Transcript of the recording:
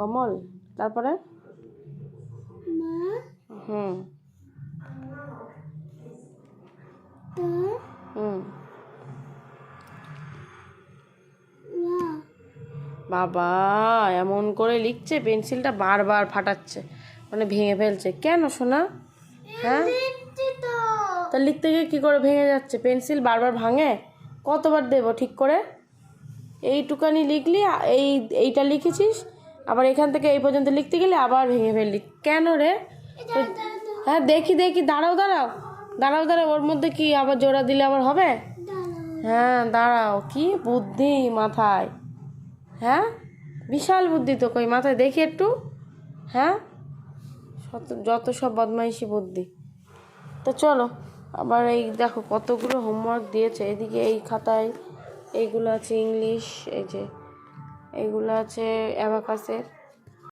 কমল, তারপরে হুম হুম বাবা এমন করে লিখছে, পেন্সিলটা বারবার ফাটাচ্ছে, মানে ভেঙে ফেলছে। কেন সোনা? হ্যাঁ, তা লিখতে গিয়ে কী করে ভেঙে যাচ্ছে? পেন্সিল বারবার ভাঙে? কতবার দেবো ঠিক করে? এইটুকানি লিখলি, এইটা লিখেছিস, আবার এখান থেকে এই পর্যন্ত লিখতে গেলে আবার ভেঙে ফেললি কেন রে? হ্যাঁ দেখি দেখি, দাঁড়াও দাঁড়াও দাঁড়াও দাঁড়াও, ওর মধ্যে কি আবার জোড়া দিলে আবার হবে? হ্যাঁ দাঁড়াও, কি বুদ্ধি মাথায়! হ্যাঁ বিশাল বুদ্ধি তো, কই মাথায় দেখি একটু। হ্যাঁ যত সব বদমাইশি বুদ্ধি। তো চলো, আবার এই দেখো কতগুলো হোমওয়ার্ক দিয়েছে। এদিকে এই খাতায় এইগুলো আছে ইংলিশ, এই যে এইগুলো আছে অ্যাবাকাসের।